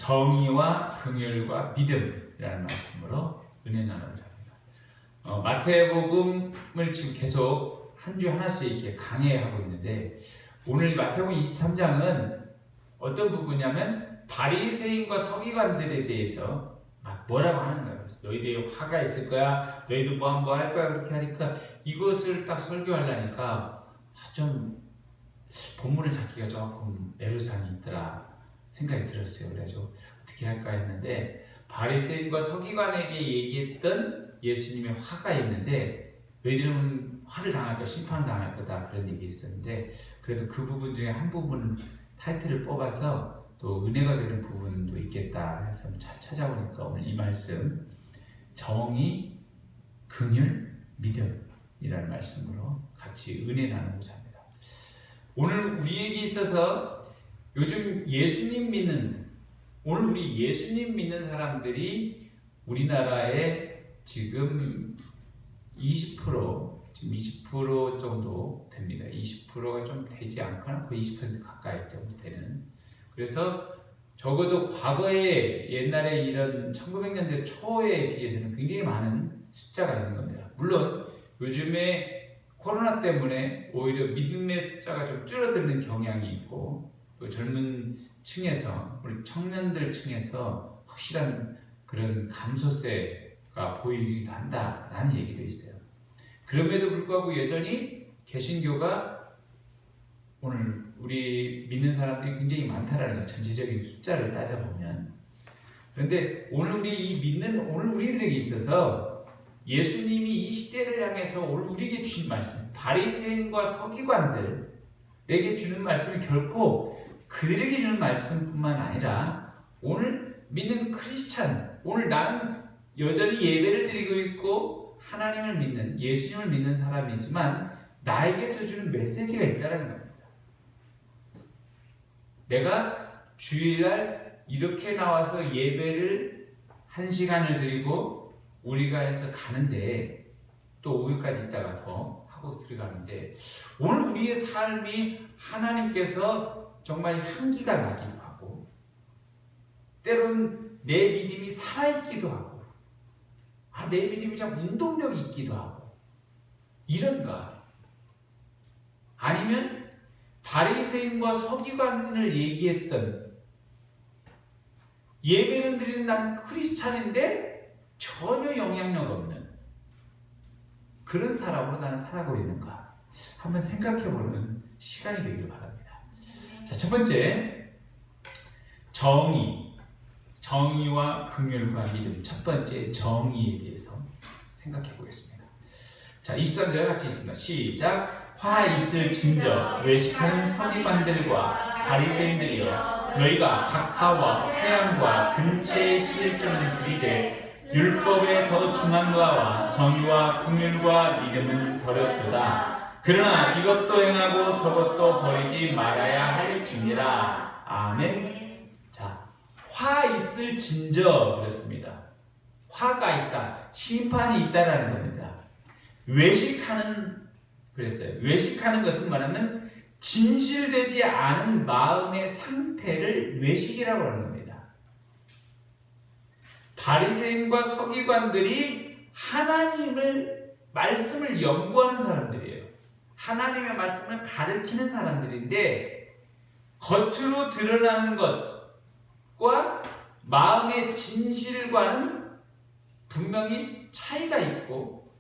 정의와 긍휼과 믿음이라는 말씀으로 은혜 나누고자 합니다. 마태복음을 지금 계속 한 주 하나씩 이렇게 강해하고 있는데, 오늘 마태복음 23장은 어떤 부분이냐면 바리새인과 서기관들에 대해서 막 뭐라고 하는 거예요. 그래서 너희들이 화가 있을 거야, 너희도 뭐 할 거야, 그렇게 하니까 이것을 딱 설교하려니까 좀 본문을 잡기가 조금 애로사항이 있더라 생각이 들었어요. 그래서 어떻게 할까 했는데, 바리새인과 서기관에게 얘기했던 예수님의 화가 있는데, 너희들은 화를 당할 거야, 심판을 당할 거다, 그런 얘기 있었는데, 그래도 그 부분 중에 한 부분 타이틀을 뽑아서 또 은혜가 되는 부분도 있겠다 해서 잘 찾아보니까 오늘 이 말씀, 정의, 긍휼, 믿음이라는 말씀으로 같이 은혜 나누고자 합니다. 오늘 우리에게 있어서 요즘 예수님 믿는, 오늘 우리 예수님 믿는 사람들이 우리나라에 지금 20% 정도 됩니다. 20%가 좀 되지 않거나 거의 20% 가까이 정도 되는. 그래서 적어도 과거에 옛날에 이런 1900년대 초에 비해서는 굉장히 많은 숫자가 있는 겁니다. 물론 요즘에 코로나 때문에 오히려 믿음의 숫자가 좀 줄어드는 경향이 있고, 또 젊은 층에서, 우리 청년들 층에서 확실한 그런 감소세가 보이기도 한다라는 얘기도 있어요. 그럼에도 불구하고 여전히 개신교가 오늘 우리 믿는 사람들이 굉장히 많다라는 거, 전체적인 숫자를 따져보면. 그런데 오늘 오늘 우리들에게 있어서 예수님이 이 시대를 향해서 오늘 우리에게 주신 말씀, 바리새인과 서기관들에게 주는 말씀이 결코 그들에게 주는 말씀뿐만 아니라, 오늘 믿는 크리스찬, 오늘 나는 여전히 예배를 드리고 있고 하나님을 믿는, 예수님을 믿는 사람이지만 나에게도 주는 메시지가 있다는 겁니다. 내가 주일날 이렇게 나와서 예배를 1시간을 드리고 우리가 해서 가는데, 또 5일까지 있다가 더 하고 들어가는데, 오늘 우리의 삶이 하나님께서 정말 향기가 나기도 하고, 때로는 내 믿음이 살아있기도 하고, 내 믿음이 참 운동력이 있기도 하고, 이런가? 아니면 바리새인과 서기관을 얘기했던, 예배는 드리는 나는 크리스찬인데 전혀 영향력 없는 그런 사람으로 나는 살아가고 있는가? 한번 생각해보는 시간이 되기를 바랍니다. 자, 첫 번째, 정의와 긍휼과 믿음. 첫 번째, 정의에 대해서 생각해 보겠습니다. 자, 23절 같이 있습니다. 시작. 화 있을 진저 외식하는 서기관들과 바리새인들이여, 너희가 각하와 회양과 근체의 11조는 부리되 율법에 더 중한 바와 정의와 긍휼과 믿음은 버렸도다. 그러나 이것도 행하고 저것도 버리지 말아야 할지니라. 아멘. 자, 화 있을 진저 그랬습니다. 화가 있다, 심판이 있다라는 겁니다. 외식하는 그랬어요. 외식하는 것은 말하면 진실되지 않은 마음의 상태를 외식이라고 하는 겁니다. 바리새인과 서기관들이 하나님을 말씀을 연구하는 사람들이에요. 하나님의 말씀을 가르치는 사람들인데, 겉으로 드러나는 것과 마음의 진실과는 분명히 차이가 있고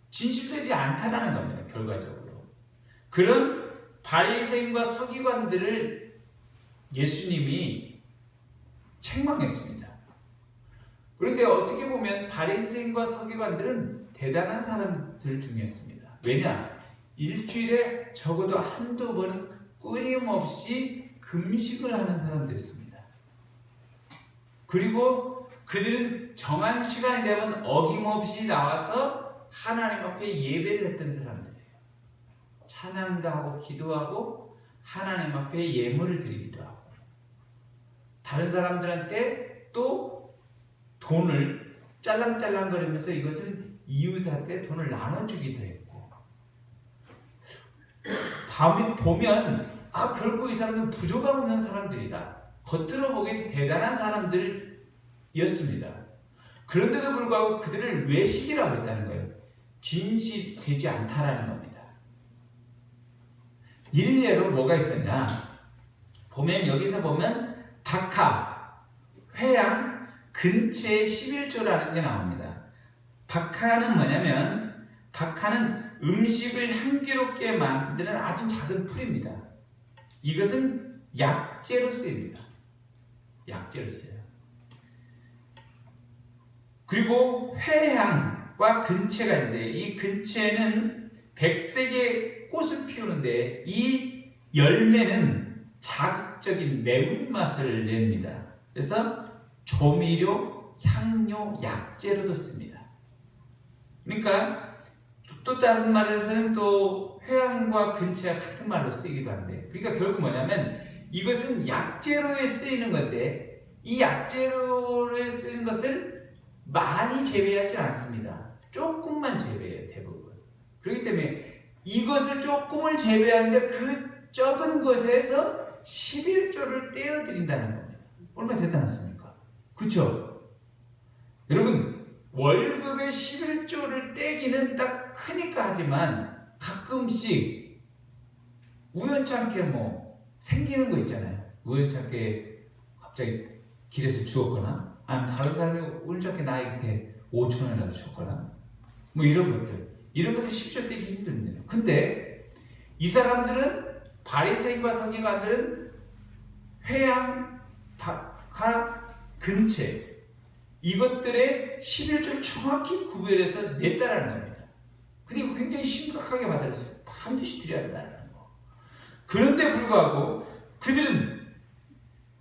진실되지 않다는 겁니다. 결과적으로 그런 바리새인과 서기관들을 예수님이 책망했습니다. 그런데 어떻게 보면 바리새인과 서기관들은 대단한 사람들 중이었습니다. 왜냐? 일주일에 적어도 한두 번은 끊임없이 금식을 하는 사람들이었습니다. 그리고 그들은 정한 시간이 되면 어김없이 나와서 하나님 앞에 예배를 했던 사람들이에요. 찬양도 하고 기도하고 하나님 앞에 예물을 드리기도 하고, 다른 사람들한테 또 돈을 짤랑짤랑거리면서 이것을 이웃한테 돈을 나눠주기도 했고, 다음에 보면 결코 이 사람은 부족함 없는 사람들이다. 겉으로 보기엔 대단한 사람들이었습니다. 그런데도 불구하고 그들을 외식이라고 했다는 거예요. 진실되지 않다라는 겁니다. 일례로 뭐가 있었냐? 여기서 보면 박하, 회양, 근처에 11조라는 게 나옵니다. 박하는 뭐냐면 박하는 음식을 향기롭게 만드는 아주 작은 풀입니다. 이것은 약재로 쓰입니다. 약재로 쓰여요. 그리고 회향과 근체가 있는데 이 근체는 백색의 꽃을 피우는데 이 열매는 자극적인 매운맛을 냅니다. 그래서 조미료, 향료, 약재로도 씁니다. 그러니까 또 다른 말에서는 또 회향과 근체가 같은 말로 쓰이기도 한데, 그러니까 결국 뭐냐면 이것은 약재로에 쓰이는 건데 이 약재로에 쓰이는 것을 많이 재배하지 않습니다. 조금만 재배해요, 대부분. 그렇기 때문에 이것을 조금을 재배하는데 그 적은 것에서 11조를 떼어드린다는 겁니다. 얼마나 대단하십니까? 그렇죠? 여러분, 월급의 11조를 떼기는 딱 크니까 하지만 가끔씩 우연찮게 뭐 생기는 거 있잖아요. 우연찮게 갑자기 길에서 주었거나 아니면 다른 사람이 우연찮게 나한테 5,000원이라도 줬거나 뭐 이런 것들 10조 떼기 힘든데요. 근데 이 사람들은 바리새인과 서기관들은 회양, 박하, 근체 이것들의 11조를 정확히 구별해서 냈다라는 겁니다. 그리고 굉장히 심각하게 받아들였어요. 반드시 드려야 한다는 거. 그런데 불구하고 그들은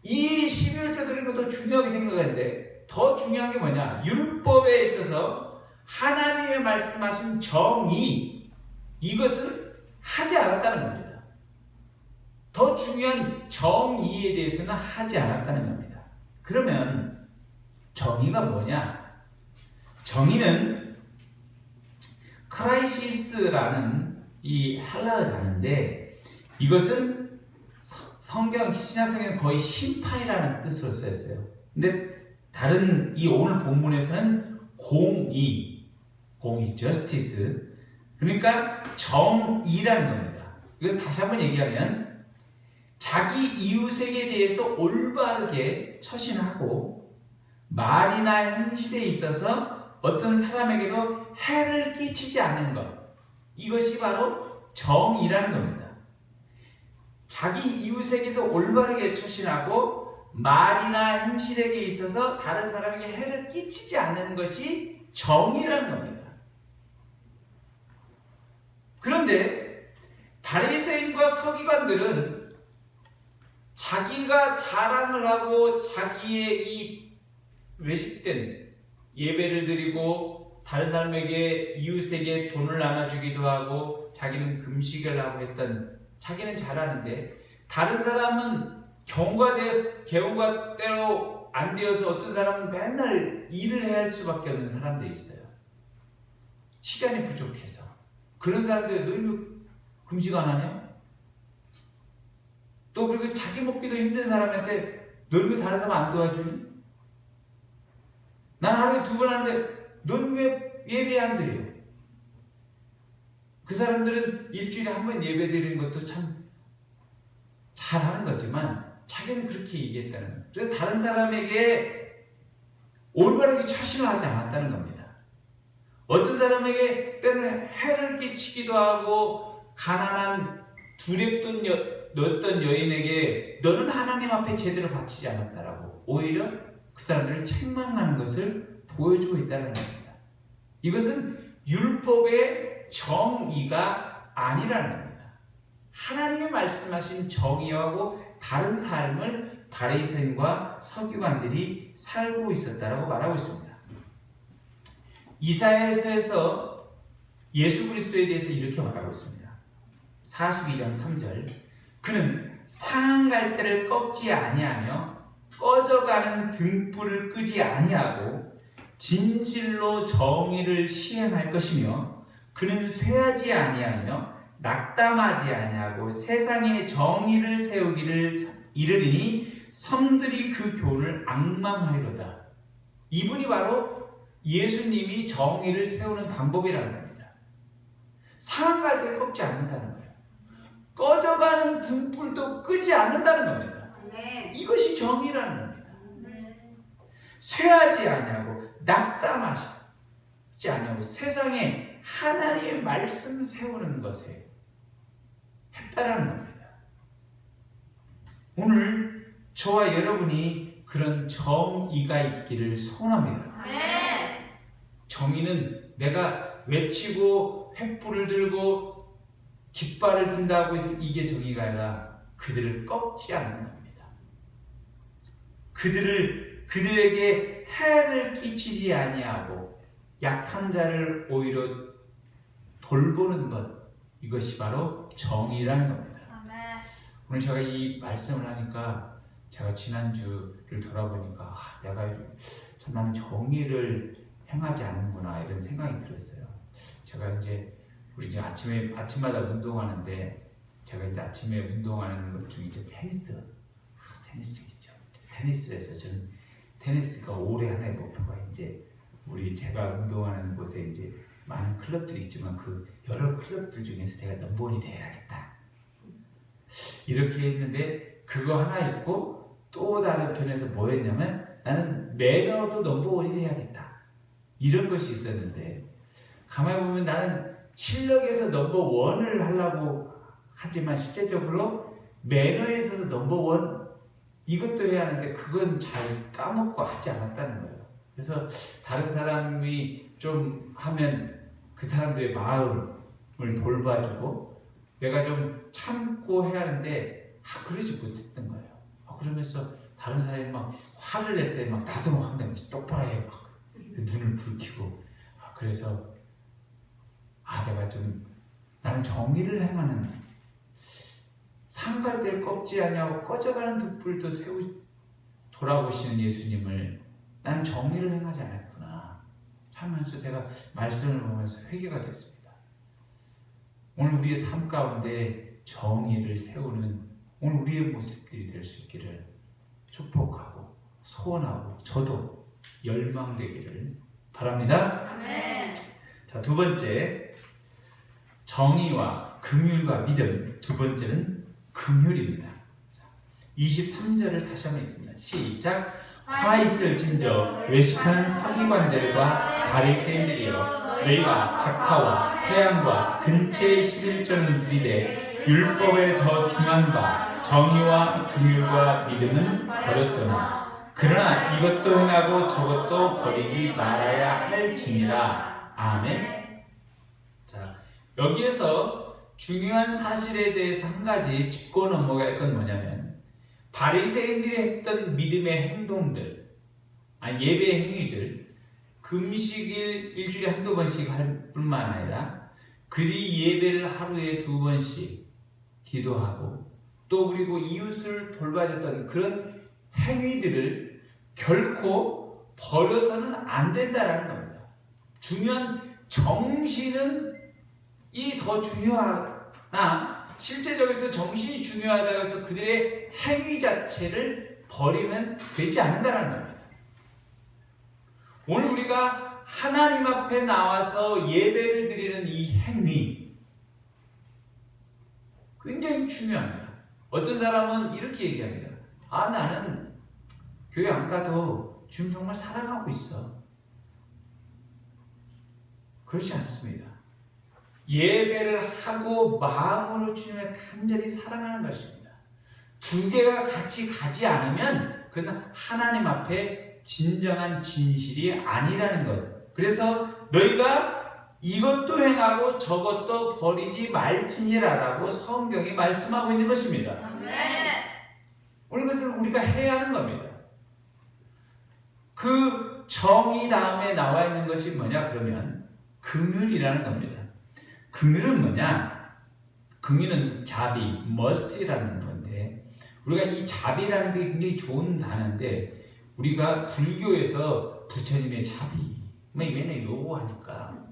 이 11조 드리는 것도 중요하게 생각하는데 더 중요한 게 뭐냐? 율법에 있어서 하나님의 말씀하신 정의 이것을 하지 않았다는 겁니다. 더 중요한 정의에 대해서는 하지 않았다는 겁니다. 그러면 정의가 뭐냐? 정의는 크라이시스라는 이 헬라어 단어인데 이것은 성경 신약성경은 거의 심판이라는 뜻으로 쓰였어요. 근데 다른 이 오늘 본문에서는 공의, justice. 그러니까 정의라는 겁니다. 이거 다시 한번 얘기하면 자기 이웃에게 대해서 올바르게 처신하고 말이나 행실에 있어서 어떤 사람에게도 해를 끼치지 않는 것. 이것이 바로 정의라는 겁니다. 자기 이웃에게서 올바르게 처신하고 말이나 행실에게 있어서 다른 사람에게 해를 끼치지 않는 것이 정의라는 겁니다. 그런데 바리새인과 서기관들은 자기가 자랑을 하고 자기의 이 외식된 예배를 드리고 다른 사람에게 이웃에게 돈을 나눠주기도 하고 자기는 금식을 하고 했던 자기는 잘하는데 다른 사람은 경우가 때로 안 되어서 어떤 사람은 맨날 일을 해야 할 수밖에 없는 사람들이 있어요. 시간이 부족해서. 그런 사람들 너 금식 안 하냐? 또 그리고 자기 먹기도 힘든 사람한테 너 왜 다른 사람 안 도와주니? 난 하루에 2번 하는데 넌 왜 예배 안 드려? 그 사람들은 일주일에 1번 예배 드리는 것도 참 잘하는 거지만 자기는 그렇게 얘기했다는 거예요. 그래서 다른 사람에게 올바르게 처신을 하지 않았다는 겁니다. 어떤 사람에게 때는 해를 끼치기도 하고 가난한 두렵던 넣었던 여인에게 너는 하나님 앞에 제대로 바치지 않았다라고 오히려 그 사람들을 책망하는 것을 보여주고 있다는 겁니다. 이것은 율법의 정의가 아니라는 겁니다. 하나님의 말씀하신 정의하고 다른 삶을 바리새인과 서기관들이 살고 있었다라고 말하고 있습니다. 이사야서에서 예수 그리스도에 대해서 이렇게 말하고 있습니다. 42장 3절 그는 상한 갈대를 꺾지 아니하며 꺼져가는 등불을 끄지 아니하고 진실로 정의를 시행할 것이며 그는 쇠하지 아니하며 낙담하지 아니하고 세상에 정의를 세우기를 이르리니 섬들이 그 교훈을 앙망하리로다. 이분이 바로 예수님이 정의를 세우는 방법이라는 겁니다. 상한 갈대를 꺾지 않는다는 거예요. 꺼져가는 등불도 끄지 않는다는 겁니다. 이것이 정의라는 겁니다. 쇠하지 아니하고 낙담하지 아니하고 세상에 하나님의 말씀 세우는 것에 했다라는 겁니다. 오늘 저와 여러분이 그런 정의가 있기를 소원합니다. 정의는 내가 외치고 횃불을 들고 깃발을 든다고 해서 이게 정의가 아니라 그들을 꺾지 않는 겁니다. 그들에게 해를 끼치지 아니하고 약한 자를 오히려 돌보는 것, 이것이 바로 정의라는 겁니다. 오늘 제가 이 말씀을 하니까 제가 지난주를 돌아보니까 참 나는 정의를 행하지 않는구나 이런 생각이 들었어요. 제가 우리 이제 아침마다 운동하는데 제가 이제 아침에 운동하는 것 중에 이제 테니스 있죠. 테니스를 해서 저는 테니스가 올해 하나의 목표가 이제 제가 운동하는 곳에 이제 많은 클럽들이 있지만 그 여러 클럽들 중에서 제가 넘버원이 돼야겠다. 이렇게 했는데 그거 하나 있고 또 다른 편에서 뭐였냐면 나는 매너도 넘버원이 돼야겠다. 이런 것이 있었는데 가만히 보면 나는 실력에서 넘버원을 하려고 하지만 실제적으로 매너에 있어서 넘버원 이것도 해야 하는데 그건 잘 까먹고 하지 않았다는 거예요. 그래서 다른 사람이 좀 하면 그 사람들의 마음을 돌봐주고 내가 좀 참고 해야 하는데 그러지 못했던 거예요. 그러면서 다른 사람이 막 화를 낼 때 막 나도 막 똑바로 해 막 눈을 붉히고 그래서 나는 정의를 행하는 상갈대를 꺾지 아니하고 꺼져가는 등불도 돌아오시는 예수님을 나는 정의를 행하지 않았구나 하면서 제가 말씀을 보면서 회개가 됐습니다. 오늘 우리의 삶 가운데 정의를 세우는 오늘 우리의 모습들이 될 수 있기를 축복하고 소원하고 저도 열망되기를 바랍니다. 아멘. 자, 두 번째 정의와 긍휼과 믿음. 두 번째는 긍휼입니다. 23절을 다시 한번 읽습니다. 시작. 화 있을진저 외식하는 서기관들과 바리새인들이여 너희가 각하와 회양과 근처의 11조는 누리되 율법에 더 중한 바 정의와 긍휼과 믿음은 버렸도나 그러나 이것도 행하고 저것도 버리지 말아야 할지니라. 아멘. 자, 여기에서 중요한 사실에 대해서 한 가지 짚고 넘어갈 건 뭐냐면 바리새인들이 했던 믿음의 행동들, 예배의 행위들, 금식일 일주일에 한두 번씩 할 뿐만 아니라 그들이 예배를 하루에 2번씩 기도하고 또 그리고 이웃을 돌봐줬던 그런 행위들을 결코 버려서는 안 된다라는 겁니다. 중요한 정신은 이 더 중요하나 실제적으로 정신이 중요하다고 해서 그들의 행위 자체를 버리면 되지 않는다는 겁니다. 오늘 우리가 하나님 앞에 나와서 예배를 드리는 이 행위 굉장히 중요합니다. 어떤 사람은 이렇게 얘기합니다. 나는 교회 안 가도 주님 정말 사랑하고 있어. 그렇지 않습니다. 예배를 하고 마음으로 주님을 간절히 사랑하는 것입니다. 두 개가 같이 가지 않으면 그건 하나님 앞에 진정한 진실이 아니라는 것. 그래서 너희가 이것도 행하고 저것도 버리지 말지니라라고 성경이 말씀하고 있는 것입니다. 오늘 그것을 우리가 해야 하는 겁니다. 그 정의 다음에 나와 있는 것이 뭐냐 그러면 긍휼이라는 겁니다. 긍휼은 뭐냐? 긍휼은 자비, mercy라는 건데 우리가 이 자비라는 게 굉장히 좋은 단어인데 우리가 불교에서 부처님의 자비 맨날 요구하니까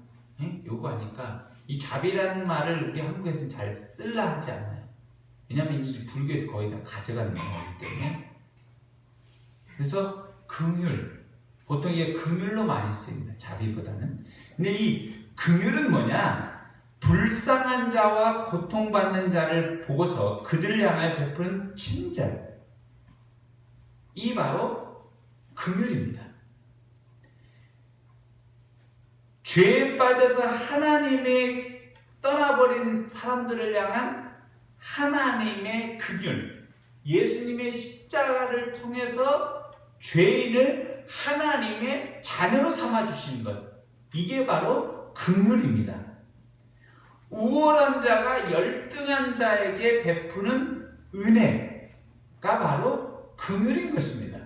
이 자비라는 말을 우리 한국에서는 잘 쓸라 하지 않아요. 왜냐하면 이 불교에서 거의 다 가져가는 거기 때문에 그래서 긍휼, 보통 이게 긍휼로 많이 쓰입니다. 자비보다는. 근데 이 긍휼은 뭐냐? 불쌍한 자와 고통받는 자를 보고서 그들을 향하여 베푸는 친절. 이 바로 긍휼입니다. 죄에 빠져서 하나님의 떠나버린 사람들을 향한 하나님의 긍휼. 예수님의 십자가를 통해서 죄인을 하나님의 자녀로 삼아주신 것. 이게 바로 긍휼입니다. 우월한 자가 열등한 자에게 베푸는 은혜가 바로 긍휼인 것입니다.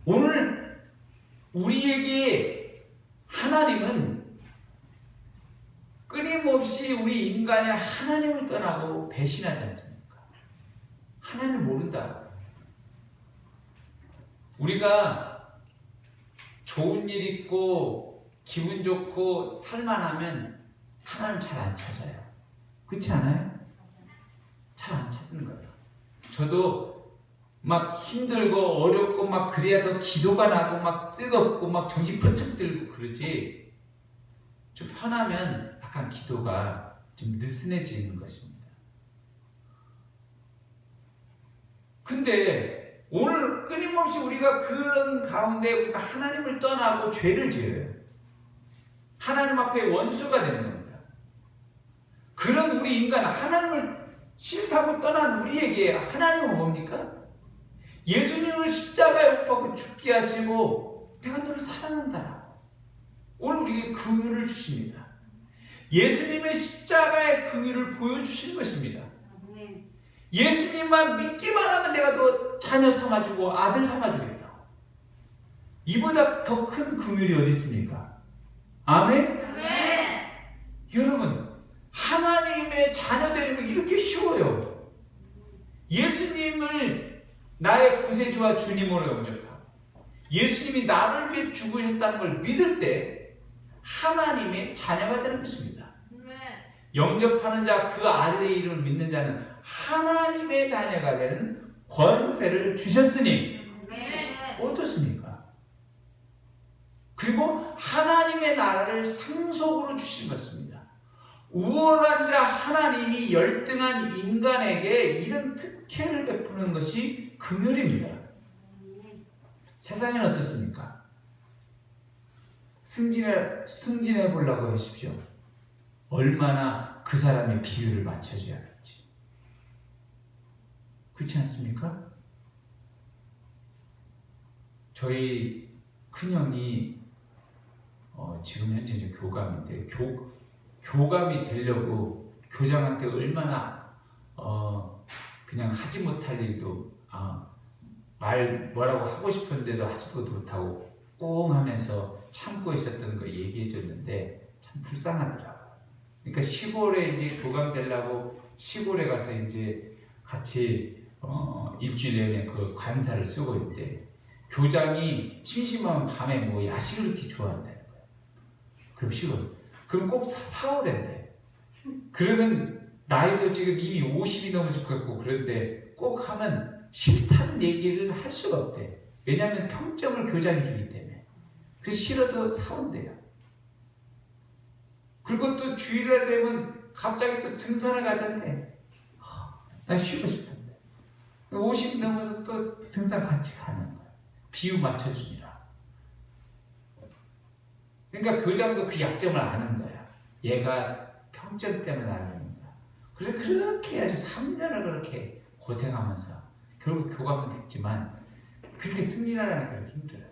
오늘 우리에게 하나님은 끊임없이 우리 인간이 하나님을 떠나고 배신하지 않습니까? 하나님을 모른다. 우리가 좋은 일 있고 기분 좋고 살만하면 하나님 잘 안 찾아요. 그렇지 않아요? 잘 안 찾는 거예요. 저도 막 힘들고 어렵고 막 그래야 더 기도가 나고 막 뜨겁고 막 정신 번쩍 들고 그러지, 좀 편하면 약간 기도가 좀 느슨해지는 것입니다. 근데 오늘 끊임없이 우리가 그런 가운데 우리가 하나님을 떠나고 죄를 지어요. 하나님 앞에 원수가 되는 겁니다. 그런 우리 인간, 하나님을 싫다고 떠난 우리에게 하나님은 뭡니까? 예수님을 십자가에 못 박고 죽게 하시고 내가 너를 사랑한다. 오늘 우리에게 긍휼을 주십니다. 예수님의 십자가의 긍휼을 보여주시는 것입니다. 예수님만 믿기만 하면 내가 너 자녀 삼아주고 아들 삼아주겠다. 이보다 더 큰 긍휼이 어디 있습니까? 아멘? 아멘. 여러분, 하나님의 자녀 되는 거 이렇게 쉬워요. 예수님을 나의 구세주와 주님으로 영접하고 예수님이 나를 위해 죽으셨다는 걸 믿을 때 하나님의 자녀가 되는 것입니다. 영접하는 자, 그 아들의 이름을 믿는 자는 하나님의 자녀가 되는 권세를 주셨으니 어떻습니까? 그리고 하나님의 나라를 상속으로 주신 것입니다. 우월한 자 하나님이 열등한 인간에게 이런 특혜를 베푸는 것이 긍휼입니다. 세상에는 어떻습니까? 승진해 보려고 하십시오. 얼마나 그 사람의 비율을 맞춰줘야 할지. 그렇지 않습니까? 저희 큰형이 지금 현재 이제 교감인데 교감이 되려고 교장한테 얼마나 그냥 하지 못할 일도 말 뭐라고 하고 싶은데도 하지도 못하고 꽁 하면서 참고 있었던 거 얘기해 줬는데 참 불쌍하더라고요. 그러니까 시골에 이제 교감되려고 시골에 가서 이제 같이 일주일 내내 그 관사를 쓰고 있는데 교장이 심심하면 밤에 뭐 야식을 이렇게 좋아한다는 거예요. 그럼 시골 그럼 꼭 사오랜대. 그러면 나이도 지금 이미 50이 넘어 죽겠고 그런데 꼭 하면 싫다는 얘기를 할 수가 없대. 왜냐하면 평점을 교장이 주기 때문에. 그래서 싫어도 사온대요. 그리고 또 주일날 되면 갑자기 또 등산을 가자는데 난 쉬고 싶은데 50이 넘어서 또 등산 같이 가는 거야. 비유 맞춰주니라. 그러니까 교장도 그 약점을 아는 거야. 얘가 평점 때문에 아는 거야. 그래서 그렇게 아주 3년을 그렇게 고생하면서 결국 교감은 됐지만 그렇게 승진하려는 건 힘들어요.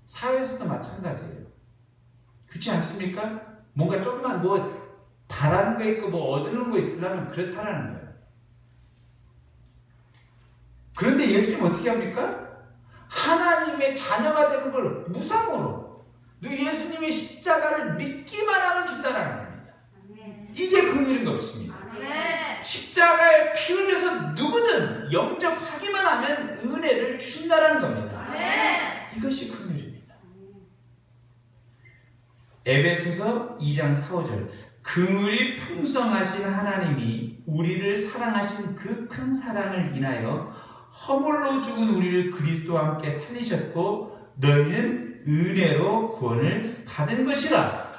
사회에서도 마찬가지예요. 그렇지 않습니까? 뭔가 조금만 뭐 바라는 거 있고 뭐 얻는 거 있으려면 그렇다라는 거예요. 그런데 예수님 어떻게 합니까? 하나님의 자녀가 되는 걸 무상으로 예수님의 십자가를 믿기만 하면 준다는 겁니다. 이게 긍휼인 것입니다. 십자가에 피 흘려서 누구든 영접하기만 하면 은혜를 주신다는 겁니다. 이것이 긍휼입니다. 에베소서 2장 4, 5절 긍휼이 풍성하신 하나님이 우리를 사랑하신 그 큰 사랑을 인하여 허물로 죽은 우리를 그리스도와 함께 살리셨고 너희는 은혜로 구원을 받은 것이라.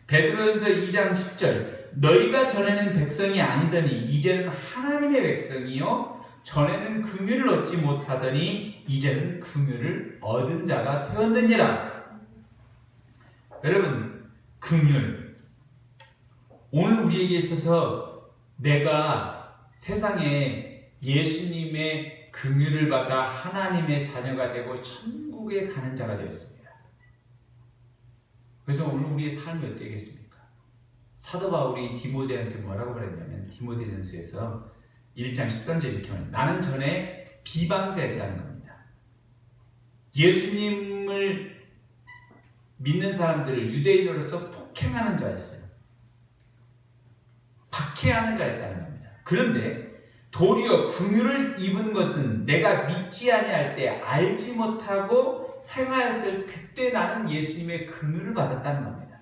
베드로전서 2장 10절 너희가 전에는 백성이 아니더니 이제는 하나님의 백성이요 전에는 긍휼을 얻지 못하더니 이제는 긍휼을 얻은 자가 되었느니라. 여러분, 긍휼 오늘 우리에게 있어서 내가 세상에 예수님의 긍휼을 받아 하나님의 자녀가 되고 천국에 가는 자가 되었습니다. 그래서 오늘 우리의 삶이 어떻겠습니까? 사도 바울이 디모데한테 뭐라고 그랬냐면 디모데전서에서 1장 13절 이렇게 말해요. 나는 전에 비방자였다는 겁니다. 예수님을 믿는 사람들을 유대인으로서 폭행하는 자였어요. 박해하는 자였다는 겁니다. 그런데 도리어 긍휼을 입은 것은 내가 믿지 아니할 때 알지 못하고 행하였을 그때 나는 예수님의 긍휼을 받았다는 겁니다.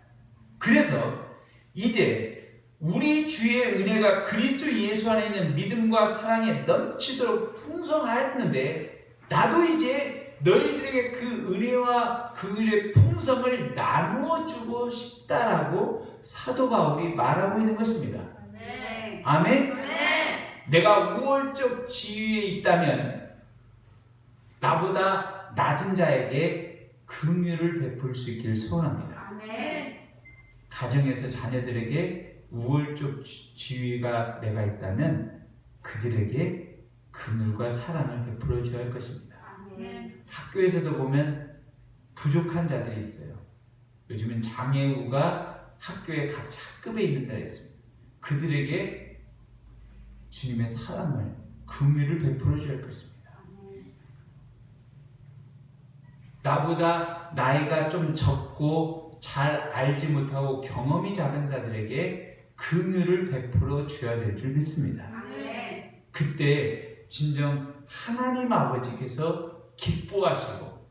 그래서 이제 우리 주의 은혜가 그리스도 예수 안에 있는 믿음과 사랑에 넘치도록 풍성하였는데 나도 이제 너희들에게 그 은혜와 긍휼의 풍성을 나누어 주고 싶다라고 사도 바울이 말하고 있는 것입니다. 아멘? 내가 우월적 지위에 있다면 나보다 낮은 자에게 긍휼을 베풀 수 있기를 소원합니다. 아멘. 가정에서 자녀들에게 우월적 지위가 내가 있다면 그들에게 긍휼과 사랑을 베풀어 줘야 할 것입니다. 아멘. 학교에서도 보면 부족한 자들이 있어요. 요즘은 장애우가 학교에 같이 학급에 있는 데가 있습니다. 그들에게 주님의 사랑을 긍휼을 베풀어 줘야 할 것입니다. 나보다 나이가 좀 적고 잘 알지 못하고 경험이 작은 자들에게 긍휼을 베풀어 줘야 될 줄 믿습니다. 아멘. 그때 진정 하나님 아버지께서 기뻐하시고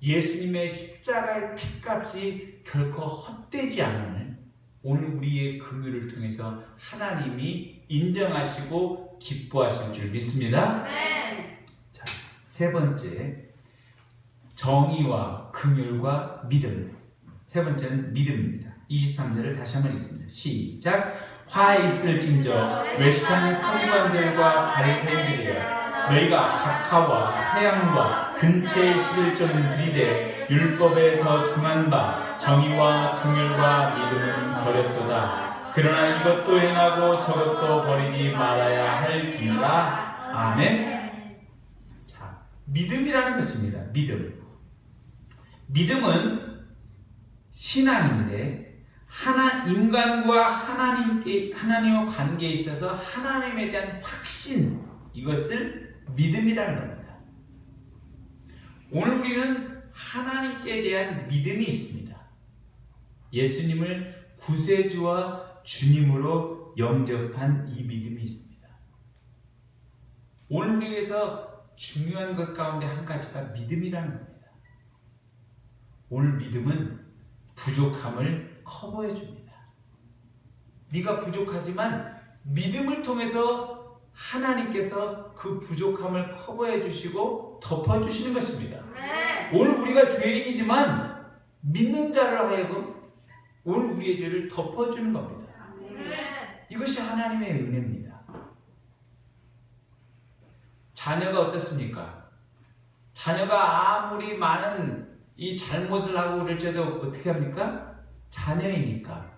예수님의 십자가의 핏값이 결코 헛되지 않음을 오늘 우리의 긍휼을 통해서 하나님이 인정하시고 기뻐하실 줄 믿습니다. 아멘. 자, 세 번째 정의와 긍휼과 믿음. 세 번째는 믿음입니다. 23절을 다시 한번 읽습니다. 시작. 화 있을진저 외식하는 서기관들과 바리새인들이여 너희가 박하와 회양과 근체에 실을 좀 들이되 율법에 더 중한 바 정의와 긍휼과 믿음은 버렸도다. 그러나 이것도 행하고 저것도 버리지 말아야 할지니라. 아멘. 자, 믿음이라는 것입니다. 믿음은 신앙인데 인간과 하나님과 관계에 있어서 하나님에 대한 확신, 이것을 믿음이라는 겁니다. 오늘 우리는 하나님께 대한 믿음이 있습니다. 예수님을 구세주와 주님으로 영접한 이 믿음이 있습니다. 오늘 우리에게서 중요한 것 가운데 한 가지가 믿음이라는 겁니다. 오늘 믿음은 부족함을 커버해 줍니다. 네가 부족하지만 믿음을 통해서 하나님께서 그 부족함을 커버해 주시고 덮어 주시는 것입니다. 네. 오늘 우리가 죄인이지만 믿는 자를 하여금 오늘 우리의 죄를 덮어 주는 겁니다. 네. 이것이 하나님의 은혜입니다. 자녀가 어떻습니까? 자녀가 아무리 많은 이 잘못을 하고 그럴지도 어떻게 합니까? 자녀이니까.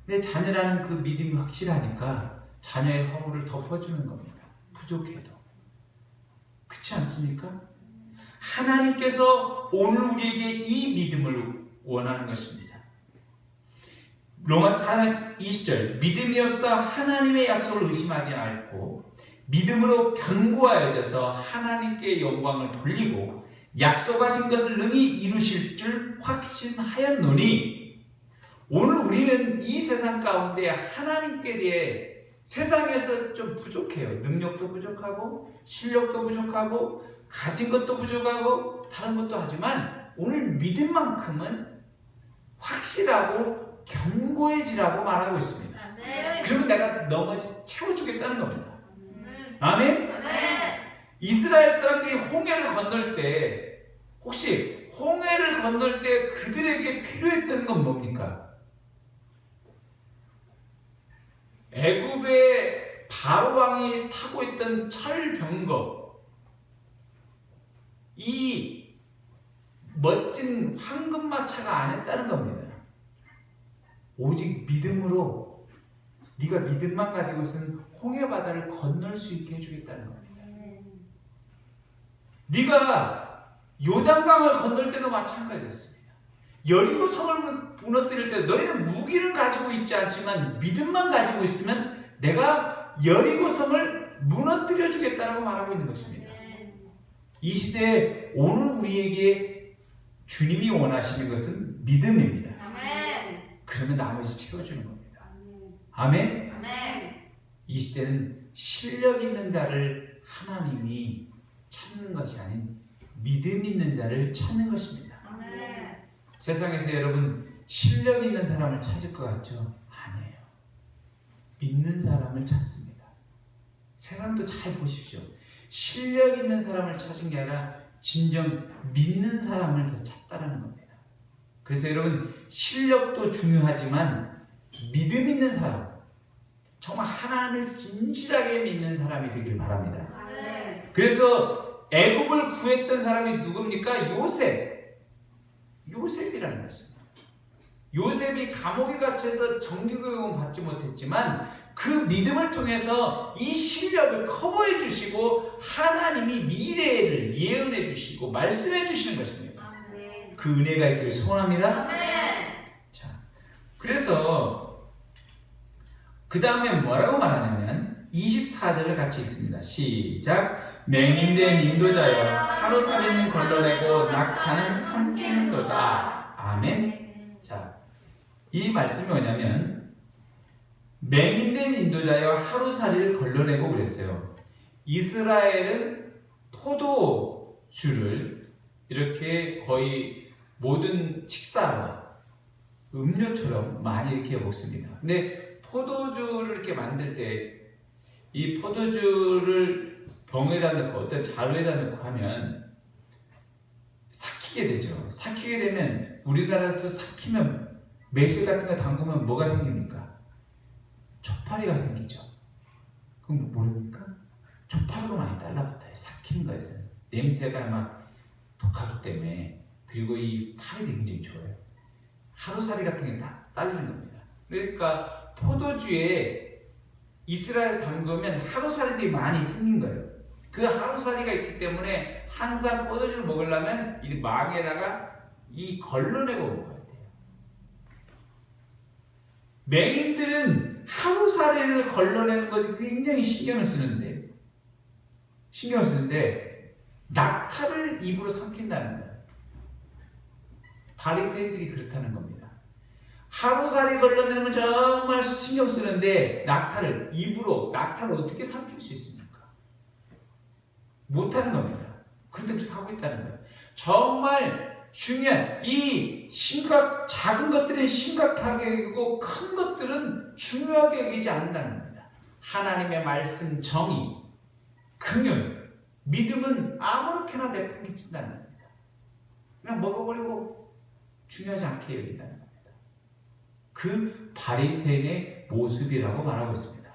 내 자녀라는 그 믿음이 확실하니까 자녀의 허물을 덮어주는 겁니다. 부족해도. 그렇지 않습니까? 하나님께서 오늘 우리에게 이 믿음을 원하는 것입니다. 로마서 4장 20절 믿음이 없어 하나님의 약속을 의심하지 않고 믿음으로 견고하여져서 하나님께 영광을 돌리고 약속하신 것을 능히 이루실 줄 확신하였노니 오늘 우리는 이 세상 가운데 하나님께 대해 세상에서 좀 부족해요. 능력도 부족하고 실력도 부족하고 가진 것도 부족하고 다른 것도 하지만 오늘 믿음만큼은 확실하고 견고해지라고 말하고 있습니다. 네. 그러면 내가 너머지 채워주겠다는 겁니다. 아멘? 아멘. 이스라엘 사람들이 홍해를 건널 때 혹시 홍해를 건널 때 그들에게 필요했던 건 뭡니까? 애굽의 바로 왕이 타고 있던 철병거, 이 멋진 황금마차가 안 했다는 겁니다. 오직 믿음으로 네가 믿음만 가지고 있으면 홍해 바다를 건널 수 있게 해주겠다는 겁니다. 네가 요단강을 건널 때도 마찬가지였습니다. 여리고 성을 무너뜨릴 때 너희는 무기를 가지고 있지 않지만 믿음만 가지고 있으면 내가 여리고 성을 무너뜨려 주겠다라고 말하고 있는 것입니다. 이 시대에 오늘 우리에게 주님이 원하시는 것은 믿음입니다. 그러면 나머지 채워주는 겁니다. 아멘? 이 시대는 실력 있는 자를 하나님이 찾는 것이 아닌 믿음 있는 자를 찾는 것입니다. 세상에서 여러분 실력 있는 사람을 찾을 것 같죠? 아니에요. 믿는 사람을 찾습니다. 세상도 잘 보십시오. 실력 있는 사람을 찾은 게 아니라 진정 믿는 사람을 더 찾다라는 겁니다. 그래서 여러분 실력도 중요하지만 믿음 있는 사람, 정말 하나님을 진실하게 믿는 사람이 되길 바랍니다. 그래서 애굽을 구했던 사람이 누굽니까? 요셉이라는 것입니다. 요셉이 감옥에 갇혀서 정규교육은 받지 못했지만 그 믿음을 통해서 이 실력을 커버해 주시고 하나님이 미래를 예언해 주시고 말씀해 주시는 것입니다. 그 은혜가 있길 소원합니다. 자, 그래서 그 다음에 뭐라고 말하냐면 24절을 같이 읽습니다. 시작. 맹인된 인도자여 하루살이는 걸러내고 낙타는 삼키는도다. 아멘. 자, 이 말씀이 뭐냐면 맹인된 인도자여 하루살이를 걸러내고 그랬어요. 이스라엘은 포도주를 이렇게 거의 모든 식사와 음료처럼 많이 이렇게 먹습니다. 근데 포도주를 이렇게 만들 때 이 포도주를 병에다 넣고 어떤 자루에다 넣고 하면 삭히게 되죠. 삭히게 되면 우리나라에서 삭히면 매실 같은 거 담그면 뭐가 생깁니까? 초파리가 생기죠. 그럼 모릅니까? 초파리가 많이 달라붙어요. 삭히는 거에서 냄새가 막 독하기 때문에. 그리고 이 파리도 굉장히 좋아요. 하루살이 같은 게 다 딸리는 겁니다. 그러니까 포도주에 이스라엘에서 담그면 하루살이들이 많이 생긴 거예요. 그 하루살이가 있기 때문에 항상 포도주를 먹으려면 이 망에다가 이 걸러내고 먹어야 돼요. 맹인들은 하루살이를 걸러내는 것이 굉장히 신경을 쓰는데 낙타를 입으로 삼킨다는 거예요. 바리새인들이 그렇다는 겁니다. 하루살이 걸러내는 건 정말 신경 쓰는데 낙타를 어떻게 삼킬 수 있습니까? 못하는 겁니다. 그런데 그렇게 하고 있다는 거예요. 정말 중요한 이 작은 것들은 심각하게 여기고 큰 것들은 중요하게 여기지 않는다는 겁니다. 하나님의 말씀, 정의, 긍휼, 믿음은 아무렇게나 내팽개친다는 겁니다. 그냥 먹어버리고 중요하지 않게 여긴다는 겁니다. 그 바리새인의 모습이라고 말하고 있습니다.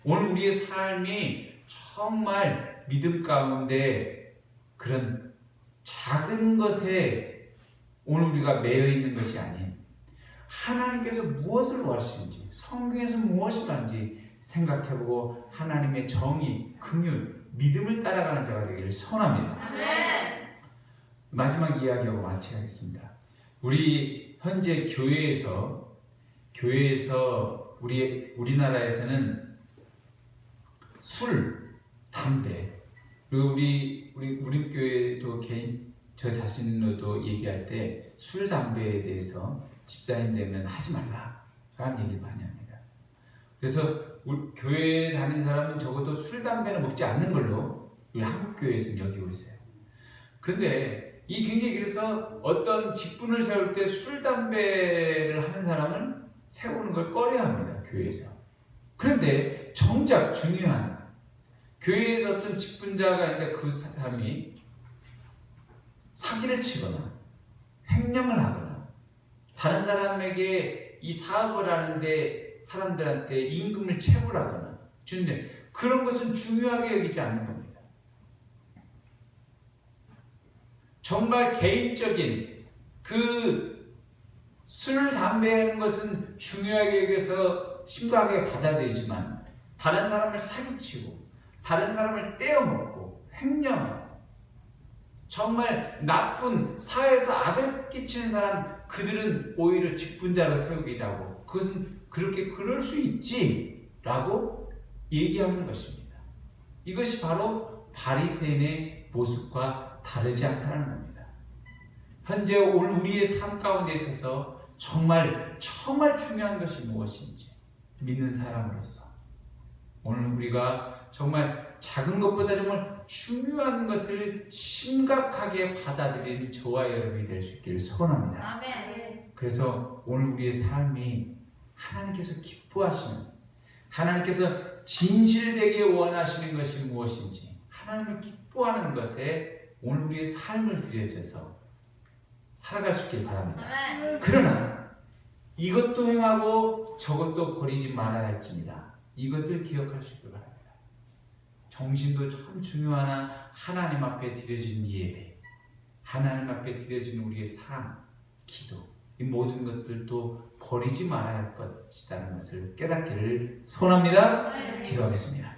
오늘 우리의 삶이 정말 믿음 가운데 그런 작은 것에 오늘 우리가 매여 있는 것이 아닌 하나님께서 무엇을 원하시는지 성경에서 무엇이 하는지 생각해보고 하나님의 정의, 긍휼, 믿음을 따라가는 자가 되기를 소원합니다. 아멘. 마지막 이야기하고 마치겠습니다. 우리 현재 교회에서 우리나라에서는 술, 담배, 그리고 우리 교회도 저 자신으로도 얘기할 때 술, 담배에 대해서 집사님 되면 하지 말라라는 얘기를 많이 합니다. 그래서 우리 교회에 다니는 사람은 적어도 술, 담배는 먹지 않는 걸로 우리 한국 교회에서는 여기고 있어요. 근데 이 굉장히 그래서 어떤 직분을 세울 때 술, 담배를 하는 사람은 세우는 걸 꺼려합니다. 교회에서. 그런데 정작 중요한 교회에서 어떤 직분자가 있는데 그 사람이 사기를 치거나 횡령을 하거나 다른 사람에게 이 사업을 하는데 사람들한테 임금을 체불하거나 주는데 그런 것은 중요하게 여기지 않는 겁니다. 정말 개인적인 그 술, 담배 하는 것은 중요하게 여겨서 심각하게 받아들이지만 다른 사람을 사기치고 다른 사람을 떼어먹고 횡령하고 정말 나쁜 사회에서 악을 끼치는 사람 그들은 오히려 직분자로 세우기도 하고 그것은 그렇게 그럴 수 있지 라고 얘기하는 것입니다. 이것이 바로 바리새인의 모습과 다르지 않다는 겁니다. 현재 오늘 우리의 삶 가운데 있어서 정말 중요한 것이 무엇인지 믿는 사람으로서 오늘 우리가 정말 작은 것보다 정말 중요한 것을 심각하게 받아들이는 저와 여러분이 될 수 있기를 소원합니다. 아멘. 그래서 오늘 우리의 삶이 하나님께서 기뻐하시는 하나님께서 진실되게 원하시는 것이 무엇인지 하나님을 기뻐하는 것에 오늘 우리의 삶을 들여져서 살아갈 수 있길 바랍니다. 아멘. 그러나 이것도 행하고 저것도 버리지 말아야 할지니라 이것을 기억할 수 있길 바랍니다. 정신도 참 중요한 하나님 앞에 드려진 예배, 하나님 앞에 드려진 우리의 삶, 기도 이 모든 것들도 버리지 말아야 할 것이라는 것을 깨닫기를 소원합니다. 기도하겠습니다.